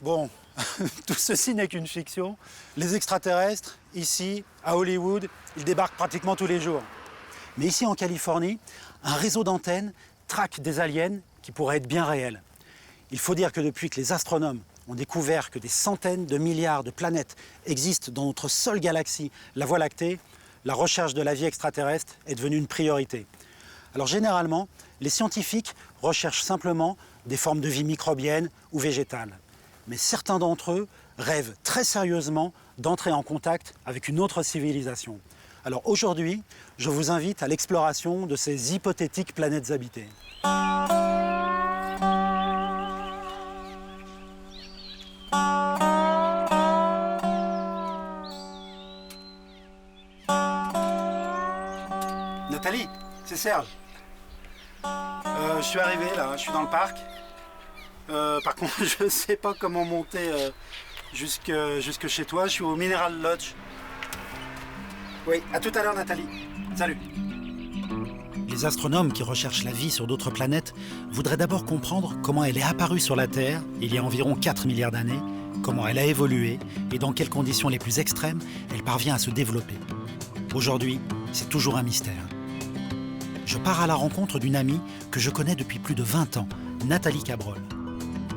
Bon, tout ceci n'est qu'une fiction. Les extraterrestres, ici, à Hollywood, ils débarquent pratiquement tous les jours. Mais ici, en Californie, un réseau d'antennes traque des aliens qui pourraient être bien réels. Il faut dire que depuis que les astronomes ont découvert que des centaines de milliards de planètes existent dans notre seule galaxie, la Voie lactée, la recherche de la vie extraterrestre est devenue une priorité. Alors généralement, les scientifiques recherchent simplement des formes de vie microbienne ou végétale. Mais certains d'entre eux rêvent très sérieusement d'entrer en contact avec une autre civilisation. Alors aujourd'hui, je vous invite à l'exploration de ces hypothétiques planètes habitées. Nathalie, c'est Serge. Je suis arrivé là, je suis dans le parc. Par contre, je ne sais pas comment monter jusque chez toi. Je suis au Mineral Lodge. Oui, à tout à l'heure Nathalie. Salut. Les astronomes qui recherchent la vie sur d'autres planètes voudraient d'abord comprendre comment elle est apparue sur la Terre il y a environ 4 milliards d'années, comment elle a évolué et dans quelles conditions les plus extrêmes elle parvient à se développer. Aujourd'hui, c'est toujours un mystère. Je pars à la rencontre d'une amie que je connais depuis plus de 20 ans, Nathalie Cabrol.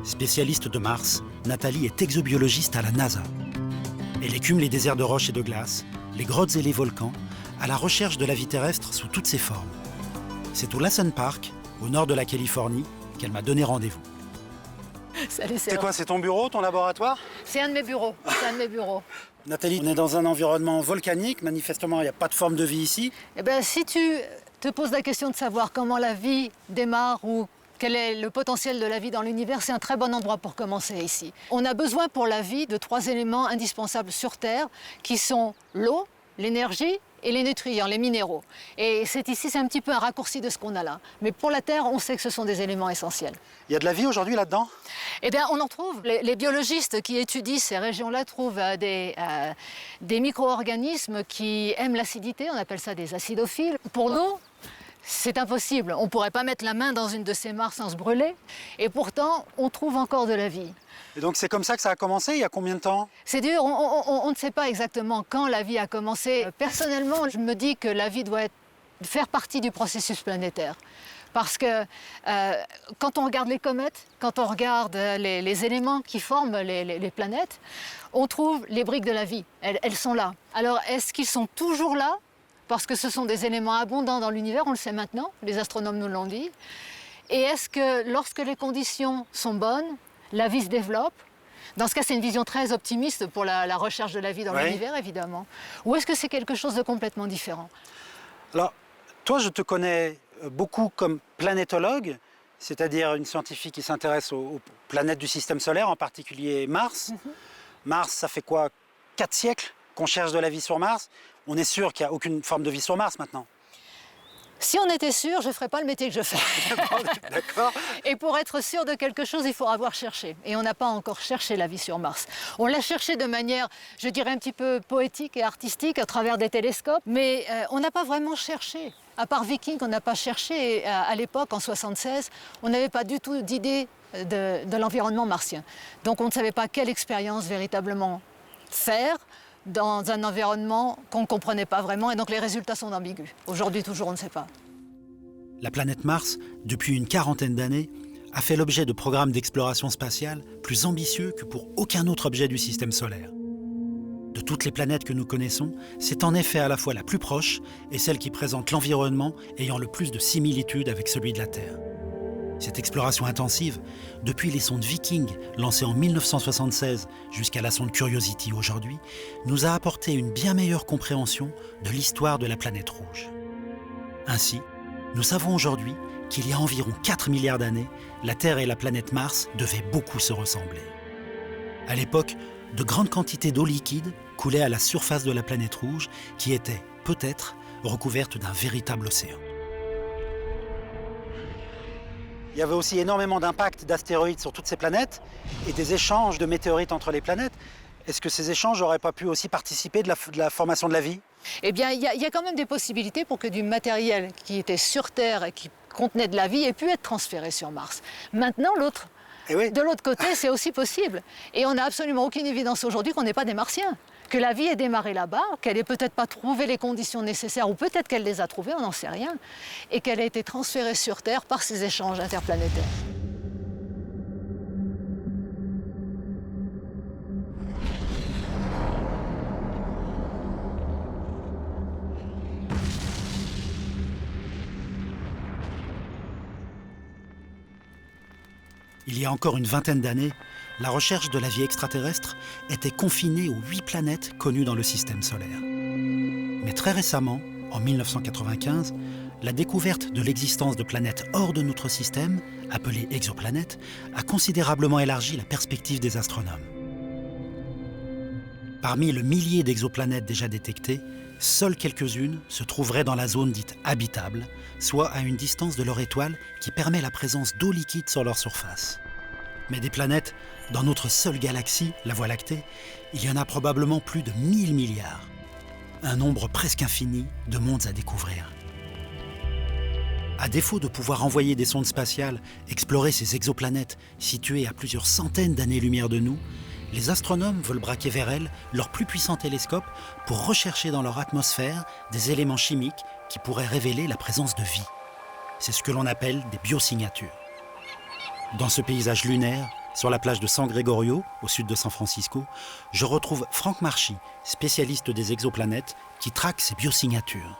Spécialiste de Mars, Nathalie est exobiologiste à la NASA. Elle écume les déserts de roches et de glace, les grottes et les volcans, à la recherche de la vie terrestre sous toutes ses formes. C'est au Lassen Park, au nord de la Californie, qu'elle m'a donné rendez-vous. Salut, c'est quoi, c'est ton bureau, ton laboratoire? C'est un de mes bureaux, Nathalie, on est dans un environnement volcanique, manifestement il n'y a pas de forme de vie ici. Eh bien, si tu te poses la question de savoir comment la vie démarre ou quel est le potentiel de la vie dans l'univers, c'est un très bon endroit pour commencer ici. On a besoin pour la vie de 3 éléments indispensables sur Terre, qui sont l'eau, l'énergie et les nutriments, les minéraux. Et c'est un petit peu un raccourci de ce qu'on a là. Mais pour la Terre, on sait que ce sont des éléments essentiels. Il y a de la vie aujourd'hui là-dedans? Eh bien, on en trouve. Les biologistes qui étudient ces régions-là trouvent des micro-organismes qui aiment l'acidité, on appelle ça des acidophiles. Pour nous, c'est impossible. On ne pourrait pas mettre la main dans une de ces mares sans se brûler. Et pourtant, on trouve encore de la vie. Et donc c'est comme ça que ça a commencé, il y a combien de temps? C'est dur, on ne sait pas exactement quand la vie a commencé. Personnellement, je me dis que la vie doit faire partie du processus planétaire. Parce que quand on regarde les comètes, quand on regarde les éléments qui forment les planètes, on trouve les briques de la vie. Elles sont là. Alors, est-ce qu'ils sont toujours là? Parce que ce sont des éléments abondants dans l'univers, on le sait maintenant, les astronomes nous l'ont dit. Et est-ce que lorsque les conditions sont bonnes, la vie se développe? Dans ce cas, c'est une vision très optimiste pour la recherche de la vie dans l'univers, évidemment. Ou est-ce que c'est quelque chose de complètement différent? Alors, toi, je te connais beaucoup comme planétologue, c'est-à-dire une scientifique qui s'intéresse aux planètes du système solaire, en particulier Mars. Mars, ça fait quoi, 4 siècles qu'on cherche de la vie sur Mars? On est sûr qu'il n'y a aucune forme de vie sur Mars maintenant. Si on était sûr, je ne ferais pas le métier que je fais. D'accord. Et pour être sûr de quelque chose, il faut avoir cherché. Et on n'a pas encore cherché la vie sur Mars. On l'a cherché de manière, je dirais, un petit peu poétique et artistique à travers des télescopes, mais on n'a pas vraiment cherché. À part Viking, on n'a pas cherché. Et à l'époque, en 1976, on n'avait pas du tout d'idée de l'environnement martien. Donc on ne savait pas quelle expérience véritablement faire dans un environnement qu'on ne comprenait pas vraiment, et donc les résultats sont ambigus. Aujourd'hui, toujours, on ne sait pas. La planète Mars, depuis une 40aine d'années, a fait l'objet de programmes d'exploration spatiale plus ambitieux que pour aucun autre objet du système solaire. De toutes les planètes que nous connaissons, c'est en effet à la fois la plus proche et celle qui présente l'environnement ayant le plus de similitudes avec celui de la Terre. Cette exploration intensive, depuis les sondes Viking lancées en 1976 jusqu'à la sonde Curiosity aujourd'hui, nous a apporté une bien meilleure compréhension de l'histoire de la planète rouge. Ainsi, nous savons aujourd'hui qu'il y a environ 4 milliards d'années, la Terre et la planète Mars devaient beaucoup se ressembler. À l'époque, de grandes quantités d'eau liquide coulaient à la surface de la planète rouge qui était, peut-être, recouverte d'un véritable océan. Il y avait aussi énormément d'impacts d'astéroïdes sur toutes ces planètes et des échanges de météorites entre les planètes. Est-ce que ces échanges n'auraient pas pu aussi participer de la formation de la vie? Eh bien, il y a quand même des possibilités pour que du matériel qui était sur Terre et qui contenait de la vie ait pu être transféré sur Mars. Maintenant, Eh oui. De l'autre côté, c'est aussi possible. Et on n'a absolument aucune évidence aujourd'hui qu'on n'est pas des Martiens. Que la vie ait démarré là-bas, qu'elle n'ait peut-être pas trouvé les conditions nécessaires, ou peut-être qu'elle les a trouvées, on n'en sait rien, et qu'elle a été transférée sur Terre par ces échanges interplanétaires. Il y a encore une vingtaine d'années, la recherche de la vie extraterrestre était confinée aux 8 planètes connues dans le système solaire. Mais très récemment, en 1995, la découverte de l'existence de planètes hors de notre système, appelées exoplanètes, a considérablement élargi la perspective des astronomes. Parmi le millier d'exoplanètes déjà détectées, seules quelques-unes se trouveraient dans la zone dite habitable, soit à une distance de leur étoile qui permet la présence d'eau liquide sur leur surface. Mais des planètes, dans notre seule galaxie, la Voie lactée, il y en a probablement plus de 1000 milliards. Un nombre presque infini de mondes à découvrir. À défaut de pouvoir envoyer des sondes spatiales explorer ces exoplanètes situées à plusieurs centaines d'années-lumière de nous, les astronomes veulent braquer vers elles leurs plus puissants télescopes pour rechercher dans leur atmosphère des éléments chimiques qui pourraient révéler la présence de vie. C'est ce que l'on appelle des biosignatures. Dans ce paysage lunaire, sur la plage de San Gregorio, au sud de San Francisco, je retrouve Franck Marchi, spécialiste des exoplanètes, qui traque ces biosignatures.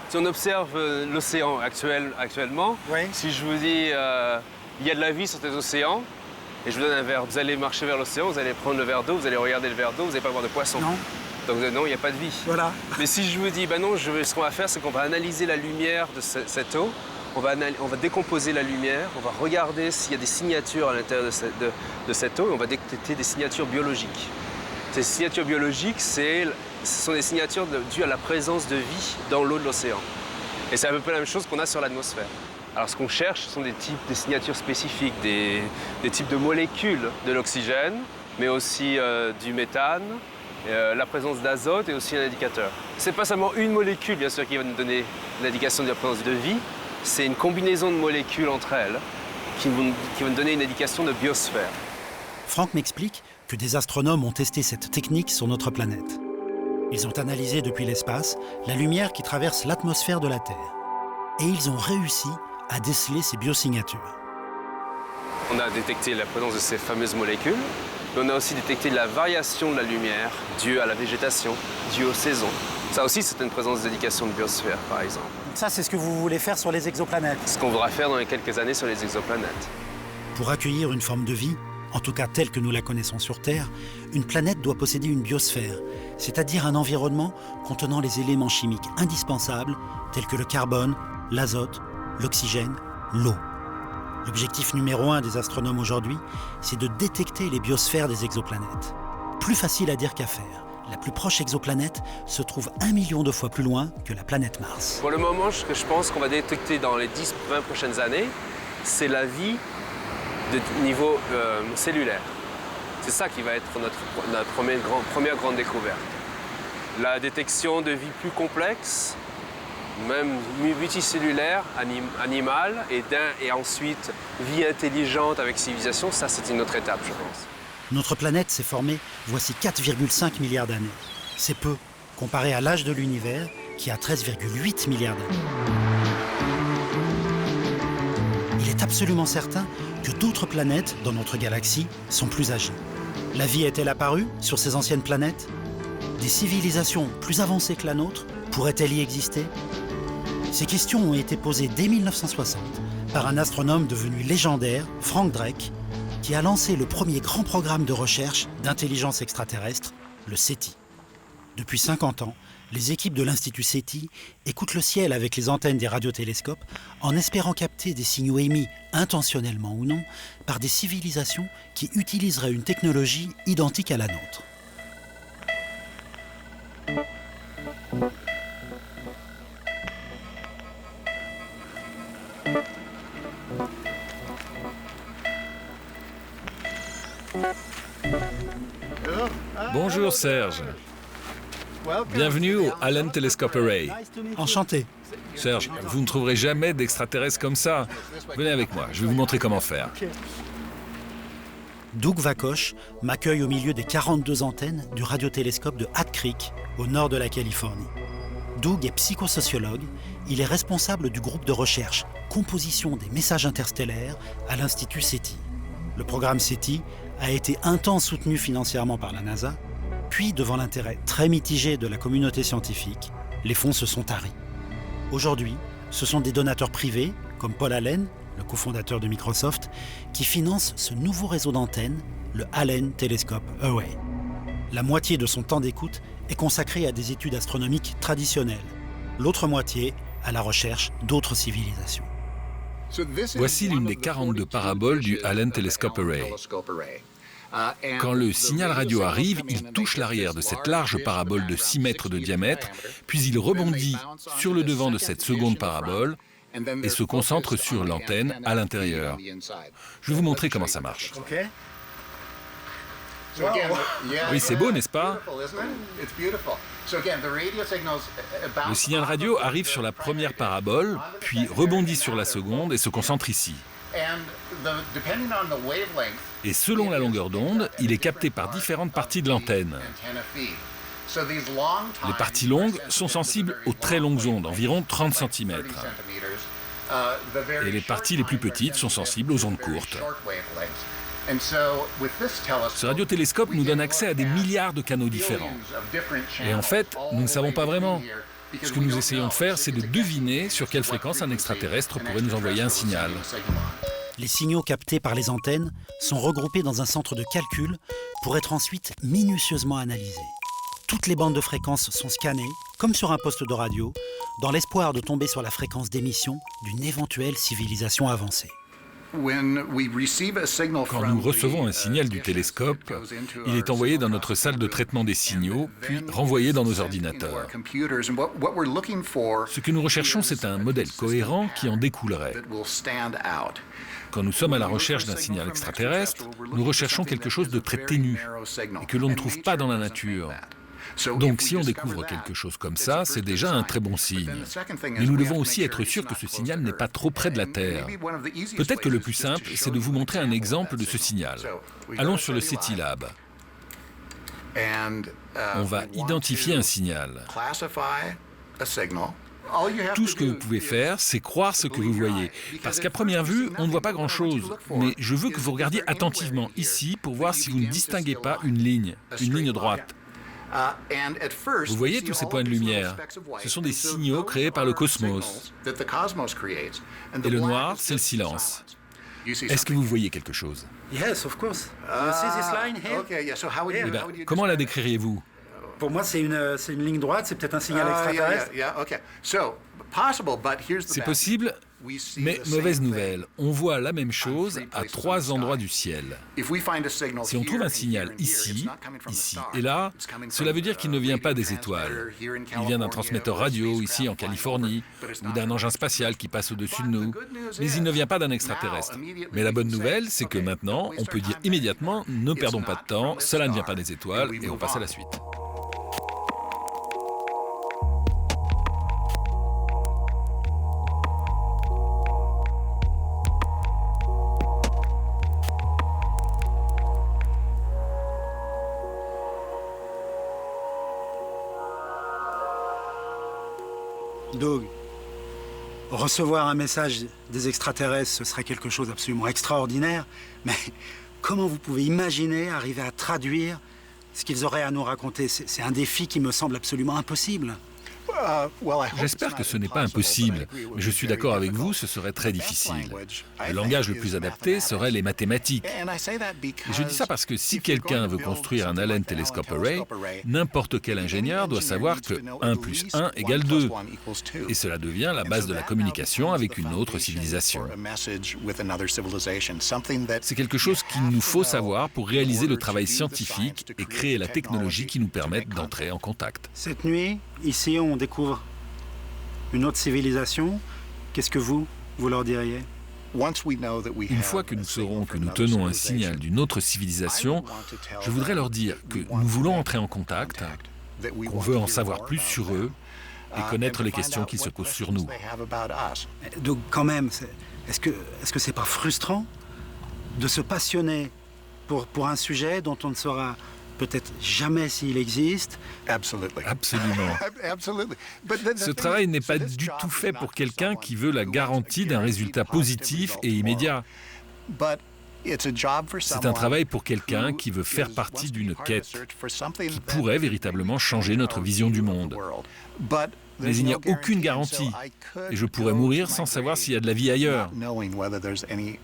Si on observe l'océan actuellement, Oui. si je vous dis il y a de la vie sur ces océans, et je vous donne un verre, vous allez marcher vers l'océan, vous allez prendre le verre d'eau, vous allez regarder le verre d'eau, vous n'allez pas voir de poisson. Non. Donc non, il n'y a pas de vie. Voilà. Mais si je vous dis, non, ce qu'on va faire, c'est qu'on va analyser la lumière de cette eau, on va décomposer la lumière, on va regarder s'il y a des signatures à l'intérieur de cette eau, et on va détecter des signatures biologiques. Ces signatures biologiques, ce sont des signatures dues à la présence de vie dans l'eau de l'océan. Et c'est à peu près la même chose qu'on a sur l'atmosphère. Alors ce qu'on cherche, ce sont des signatures spécifiques, des types de molécules de l'oxygène, mais aussi du méthane, la présence d'azote et aussi un indicateur. C'est pas seulement une molécule, bien sûr, qui va nous donner l'indication de la présence de vie, c'est une combinaison de molécules entre elles qui vont nous donner une indication de biosphère. Franck m'explique que des astronomes ont testé cette technique sur notre planète. Ils ont analysé depuis l'espace la lumière qui traverse l'atmosphère de la Terre. Et ils ont réussi à déceler ces biosignatures. On a détecté la présence de ces fameuses molécules, mais on a aussi détecté la variation de la lumière due à la végétation, due aux saisons. Ça aussi, c'est une présence d'indication de biosphère, par exemple. Ça, c'est ce que vous voulez faire sur les exoplanètes. Ce qu'on voudra faire dans les quelques années sur les exoplanètes. Pour accueillir une forme de vie, en tout cas telle que nous la connaissons sur Terre, une planète doit posséder une biosphère, c'est-à-dire un environnement contenant les éléments chimiques indispensables tels que le carbone, l'azote, l'oxygène, l'eau. L'objectif numéro 1 des astronomes aujourd'hui, c'est de détecter les biosphères des exoplanètes. Plus facile à dire qu'à faire. La plus proche exoplanète se trouve 1 million de fois plus loin que la planète Mars. Pour le moment, ce que je pense qu'on va détecter dans les 10-20 prochaines années, c'est la vie de niveau cellulaire. C'est ça qui va être notre première grande découverte. La détection de vie plus complexe, même multicellulaire, animale, et ensuite vie intelligente avec civilisation, ça c'est une autre étape, je pense. Notre planète s'est formée voici 4,5 milliards d'années. C'est peu, comparé à l'âge de l'univers, qui a 13,8 milliards d'années. Il est absolument certain que d'autres planètes dans notre galaxie sont plus âgées. La vie est-elle apparue sur ces anciennes planètes? Des civilisations plus avancées que la nôtre pourraient-elles y exister? Ces questions ont été posées dès 1960 par un astronome devenu légendaire, Frank Drake, qui a lancé le premier grand programme de recherche d'intelligence extraterrestre, le SETI. Depuis 50 ans, les équipes de l'Institut SETI écoutent le ciel avec les antennes des radiotélescopes en espérant capter des signaux émis, intentionnellement ou non, par des civilisations qui utiliseraient une technologie identique à la nôtre. Bonjour Serge. Bienvenue au Allen Telescope Array. Enchanté. Serge, vous ne trouverez jamais d'extraterrestres comme ça. Venez avec moi, je vais vous montrer comment faire. Doug Vakosh m'accueille au milieu des 42 antennes du radiotélescope de Hat Creek, au nord de la Californie. Doug est psychosociologue, il est responsable du groupe de recherche Composition des messages interstellaires à l'Institut SETI. Le programme SETI a été un temps soutenu financièrement par la NASA, puis devant l'intérêt très mitigé de la communauté scientifique, les fonds se sont taris. Aujourd'hui, ce sont des donateurs privés, comme Paul Allen, le cofondateur de Microsoft, qui financent ce nouveau réseau d'antennes, le Allen Telescope Array. La moitié de son temps d'écoute est consacrée à des études astronomiques traditionnelles, l'autre moitié à la recherche d'autres civilisations. Voici l'une des 42 paraboles du Allen Telescope Array. Quand le signal radio arrive, il touche l'arrière de cette large parabole de 6 mètres de diamètre, puis il rebondit sur le devant de cette seconde parabole et se concentre sur l'antenne à l'intérieur. Je vais vous montrer comment ça marche. Oui, c'est beau, n'est-ce pas? Le signal radio arrive sur la première parabole, puis rebondit sur la seconde et se concentre ici. Et selon la longueur d'onde, il est capté par différentes parties de l'antenne. Les parties longues sont sensibles aux très longues ondes, environ 30 cm. Et les parties les plus petites sont sensibles aux ondes courtes. Ce radiotélescope nous donne accès à des milliards de canaux différents. Et en fait, nous ne savons pas vraiment. Ce que nous essayons de faire, c'est de deviner sur quelle fréquence un extraterrestre pourrait nous envoyer un signal. Les signaux captés par les antennes sont regroupés dans un centre de calcul pour être ensuite minutieusement analysés. Toutes les bandes de fréquences sont scannées, comme sur un poste de radio, dans l'espoir de tomber sur la fréquence d'émission d'une éventuelle civilisation avancée. Quand nous recevons un signal du télescope, il est envoyé dans notre salle de traitement des signaux, puis renvoyé dans nos ordinateurs. Ce que nous recherchons, c'est un modèle cohérent qui en découlerait. Quand nous sommes à la recherche d'un signal extraterrestre, nous recherchons quelque chose de très ténu et que l'on ne trouve pas dans la nature. Donc si on découvre quelque chose comme ça, c'est déjà un très bon signe. Mais nous devons aussi être sûrs que ce signal n'est pas trop près de la Terre. Peut-être que le plus simple, c'est de vous montrer un exemple de ce signal. Allons sur le SETI Lab. On va identifier un signal. Tout ce que vous pouvez faire, c'est croire ce que vous voyez. Parce qu'à première vue, on ne voit pas grand-chose. Mais je veux que vous regardiez attentivement ici pour voir si vous ne distinguez pas une ligne droite. Vous voyez tous ces points de lumière? Ce sont des signaux créés par le cosmos. Et le noir, c'est le silence. Est-ce que vous voyez quelque chose? Yes, of course. Eh bien, comment la décririez-vous? Pour moi, c'est une ligne droite, c'est peut-être un signal extraterrestre. C'est possible, mais mauvaise nouvelle. On voit la même chose à 3 endroits du ciel. Si on trouve un signal ici et là, cela veut dire qu'il ne vient pas des étoiles. Il vient d'un transmetteur radio ici en Californie ou d'un engin spatial qui passe au-dessus de nous. Mais il ne vient pas d'un extraterrestre. Mais la bonne nouvelle, c'est que maintenant, on peut dire immédiatement, ne perdons pas de temps, cela ne vient pas des étoiles et on passe à la suite. Doug, recevoir un message des extraterrestres, ce serait quelque chose d'absolument extraordinaire, mais comment vous pouvez imaginer arriver à traduire ce qu'ils auraient à nous raconter? C'est un défi qui me semble absolument impossible. J'espère que ce n'est pas impossible, mais je suis d'accord avec vous, ce serait très difficile. Le langage le plus adapté serait les mathématiques. Et je dis ça parce que si quelqu'un veut construire un Allen Telescope Array, n'importe quel ingénieur doit savoir que 1 plus 1 égale 2. Et cela devient la base de la communication avec une autre civilisation. C'est quelque chose qu'il nous faut savoir pour réaliser le travail scientifique et créer la technologie qui nous permette d'entrer en contact. Cette nuit, ici, on découvre une autre civilisation. Qu'est-ce que vous leur diriez? Une fois que nous saurons que nous tenons un signal d'une autre civilisation, je voudrais leur dire que nous voulons entrer en contact, qu'on veut en savoir plus sur eux et connaître les questions qui se posent sur nous. Donc quand même, est-ce que c'est pas frustrant de se passionner pour un sujet dont on ne saura peut-être jamais s'il existe? Absolument. Ce travail n'est pas du tout fait pour quelqu'un qui veut la garantie d'un résultat positif et immédiat. C'est un travail pour quelqu'un qui veut faire partie d'une quête qui pourrait véritablement changer notre vision du monde. Mais il n'y a aucune garantie, et je pourrais mourir sans savoir s'il y a de la vie ailleurs.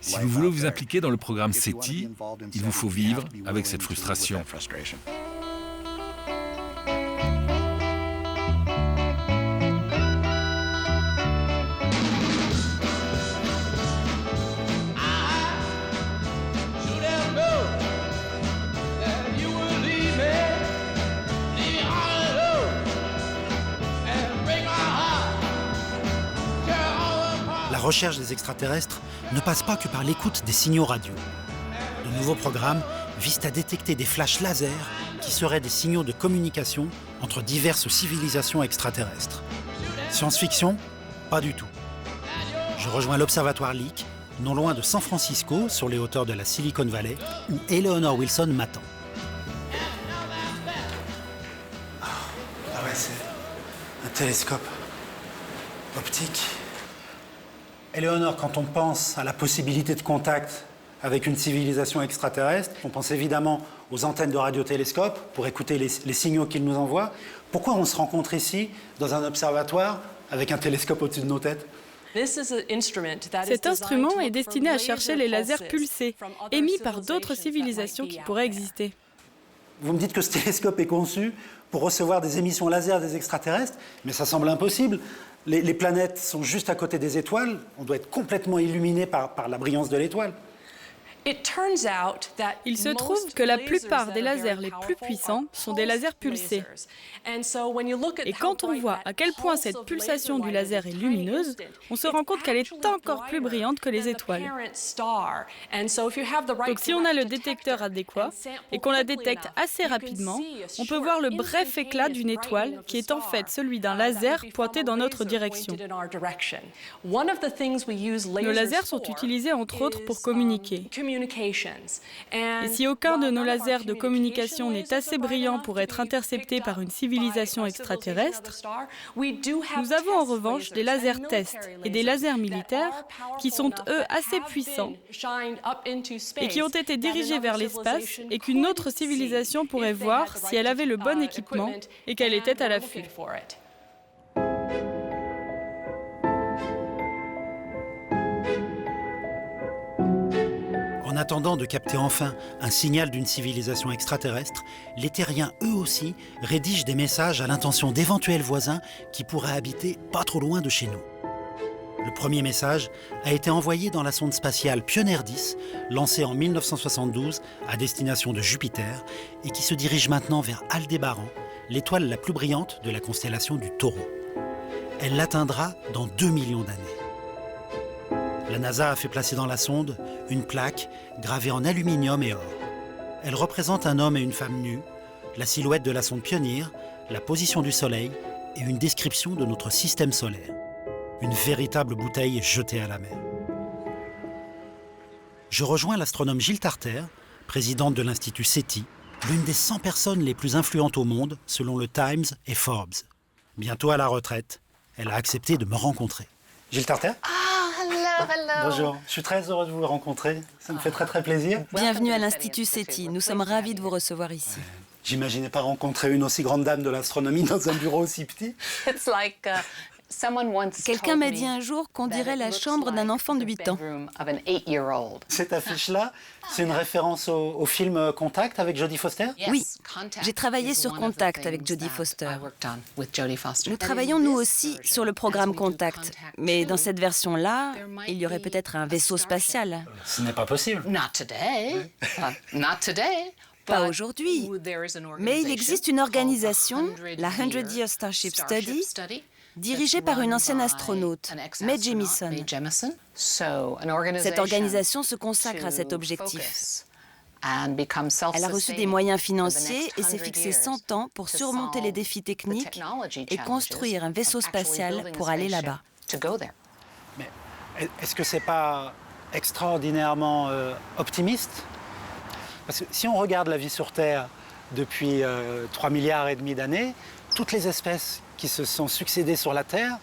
Si vous voulez vous impliquer dans le programme SETI, il vous faut vivre avec cette frustration. La recherche des extraterrestres ne passe pas que par l'écoute des signaux radio. De nouveaux programmes visent à détecter des flashs laser qui seraient des signaux de communication entre diverses civilisations extraterrestres. Science-fiction? Pas du tout. Je rejoins l'Observatoire Lick, non loin de San Francisco, sur les hauteurs de la Silicon Valley, où Eleanor Wilson m'attend. Ah ouais, c'est un télescope optique. Eleanor, quand on pense à la possibilité de contact avec une civilisation extraterrestre, on pense évidemment aux antennes de radiotélescope pour écouter les signaux qu'ils nous envoient. Pourquoi on se rencontre ici, dans un observatoire, avec un télescope au-dessus de nos têtes? Cet instrument est destiné à chercher les lasers pulsés, émis par d'autres civilisations qui pourraient exister. Vous me dites que ce télescope est conçu pour recevoir des émissions laser des extraterrestres, mais ça semble impossible. Les planètes sont juste à côté des étoiles, on doit être complètement illuminé par la brillance de l'étoile. Il se trouve que la plupart des lasers les plus puissants sont des lasers pulsés. Et quand on voit à quel point cette pulsation du laser est lumineuse, on se rend compte qu'elle est encore plus brillante que les étoiles. Donc si on a le détecteur adéquat et qu'on la détecte assez rapidement, on peut voir le bref éclat d'une étoile qui est en fait celui d'un laser pointé dans notre direction. Nos lasers sont utilisés entre autres pour communiquer. Et si aucun de nos lasers de communication n'est assez brillant pour être intercepté par une civilisation extraterrestre, nous avons en revanche des lasers tests et des lasers militaires qui sont eux assez puissants et qui ont été dirigés vers l'espace et qu'une autre civilisation pourrait voir si elle avait le bon équipement et qu'elle était à l'affût. En attendant de capter enfin un signal d'une civilisation extraterrestre, les terriens, eux aussi, rédigent des messages à l'intention d'éventuels voisins qui pourraient habiter pas trop loin de chez nous. Le premier message a été envoyé dans la sonde spatiale Pioneer 10, lancée en 1972 à destination de Jupiter et qui se dirige maintenant vers Aldébaran, l'étoile la plus brillante de la constellation du Taureau. Elle l'atteindra dans 2 millions d'années. La NASA a fait placer dans la sonde une plaque gravée en aluminium et or. Elle représente un homme et une femme nus, la silhouette de la sonde Pioneer, la position du Soleil et une description de notre système solaire. Une véritable bouteille jetée à la mer. Je rejoins l'astronome Gilles Tarter, présidente de l'Institut SETI, l'une des 100 personnes les plus influentes au monde selon le Times et Forbes. Bientôt à la retraite, elle a accepté de me rencontrer. Gilles Tarter ? Bonjour, je suis très heureux de vous rencontrer, ça me fait très très plaisir. Bienvenue à l'Institut SETI, nous sommes ravis de vous recevoir ici. J'imaginais pas rencontrer une aussi grande dame de l'astronomie dans un bureau aussi petit. Quelqu'un m'a dit un jour qu'on dirait la chambre d'un enfant de 8 ans. Cette affiche-là, c'est une référence au film Contact avec Jodie Foster ? Oui, j'ai travaillé sur Contact avec Jodie Foster. Nous travaillons nous aussi sur le programme Contact, mais dans cette version-là, il y aurait peut-être un vaisseau spatial. Ce n'est pas possible. Pas aujourd'hui, mais il existe une organisation, la 100 Year Starship Study, dirigée par une ancienne astronaute, Mae Jemison. Cette organisation se consacre à cet objectif. Elle a reçu des moyens financiers et s'est fixé 100 ans pour surmonter les défis techniques et construire un vaisseau spatial pour aller là-bas. Mais est-ce que c'est pas extraordinairement optimiste? Parce que si on regarde la vie sur Terre depuis 3,5 milliards d'années, toutes les espèces qui se sont succédées sur la Terre,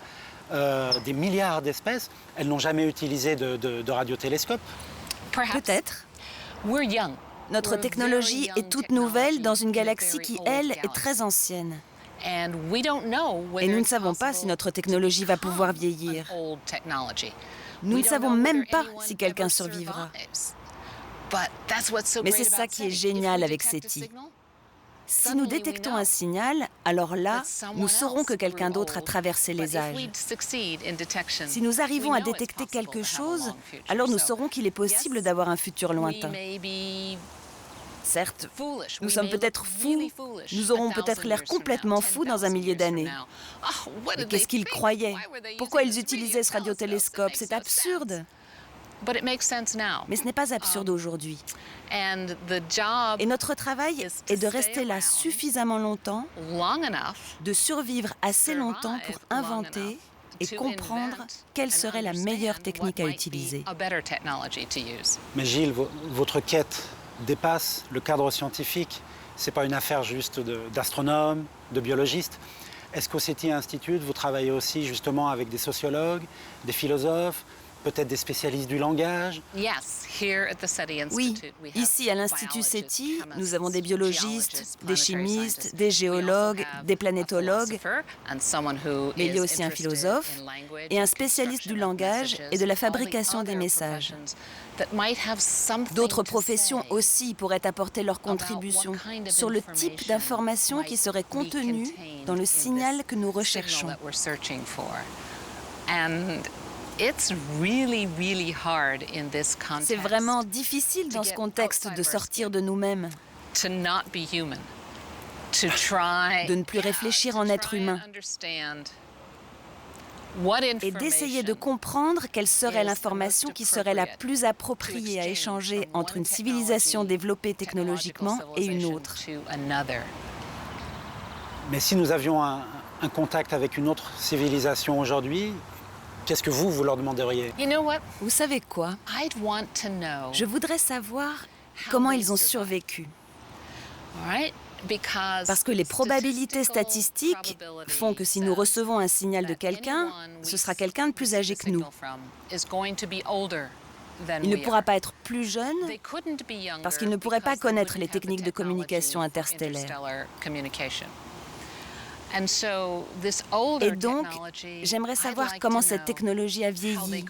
des milliards d'espèces, elles n'ont jamais utilisé de radiotélescope. Peut-être. Notre technologie est toute nouvelle dans une galaxie qui, elle, est très ancienne. Et nous ne savons pas si notre technologie va pouvoir vieillir. Nous ne savons même pas si quelqu'un survivra. Mais c'est ça qui est génial avec SETI. Si nous détectons un signal, alors là, nous saurons que quelqu'un d'autre a traversé les âges. Si nous arrivons à détecter quelque chose, alors nous saurons qu'il est possible d'avoir un futur lointain. Certes, nous sommes peut-être fous, nous aurons peut-être l'air complètement fous dans un millier d'années. Mais qu'est-ce qu'ils croyaient? Pourquoi ils utilisaient ce radiotélescope? C'est absurde. Mais ce n'est pas absurde aujourd'hui. Et notre travail est de rester là suffisamment longtemps, de survivre assez longtemps pour inventer et comprendre quelle serait la meilleure technique à utiliser. Mais Gilles, votre quête dépasse le cadre scientifique. Ce n'est pas une affaire juste d'astronomes, de biologistes. Est-ce qu'au SETI Institute, vous travaillez aussi justement avec des sociologues, des philosophes, peut-être des spécialistes du langage? Oui, ici à l'Institut SETI, nous avons des biologistes, des chimistes, des géologues, des planétologues, mais il y a aussi un philosophe et un spécialiste du langage et de la fabrication des messages. D'autres professions aussi pourraient apporter leur contribution sur le type d'information qui serait contenue dans le signal que nous recherchons. C'est vraiment difficile dans ce contexte de sortir de nous-mêmes, de ne plus réfléchir en être humain et d'essayer de comprendre quelle serait l'information qui serait la plus appropriée à échanger entre une civilisation développée technologiquement et une autre. Mais si nous avions un contact avec une autre civilisation aujourd'hui, qu'est-ce que vous leur demanderiez? Vous savez quoi? Je voudrais savoir comment ils ont survécu. Parce que les probabilités statistiques font que si nous recevons un signal de quelqu'un, ce sera quelqu'un de plus âgé que nous. Il ne pourra pas être plus jeune parce qu'il ne pourrait pas connaître les techniques de communication interstellaire. Et donc, j'aimerais savoir comment cette technologie a vieilli,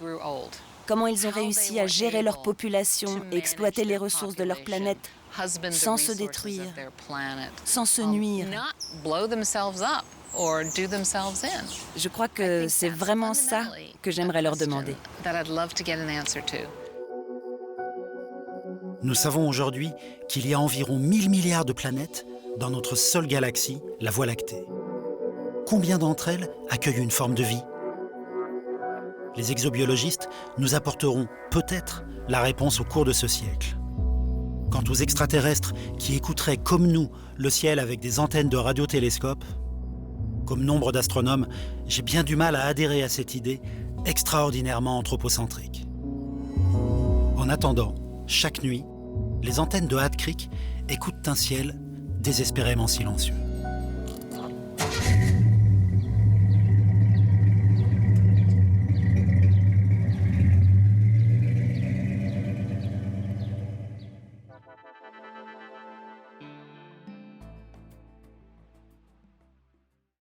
comment ils ont réussi à gérer leur population et exploiter les ressources de leur planète sans se détruire, sans se nuire. Je crois que c'est vraiment ça que j'aimerais leur demander. Nous savons aujourd'hui qu'il y a environ 1000 milliards de planètes dans notre seule galaxie, la Voie lactée. Combien d'entre elles accueillent une forme de vie? Les exobiologistes nous apporteront peut-être la réponse au cours de ce siècle. Quant aux extraterrestres qui écouteraient comme nous le ciel avec des antennes de radiotélescopes, comme nombre d'astronomes, j'ai bien du mal à adhérer à cette idée extraordinairement anthropocentrique. En attendant, chaque nuit, les antennes de Hat Creek écoutent un ciel désespérément silencieux.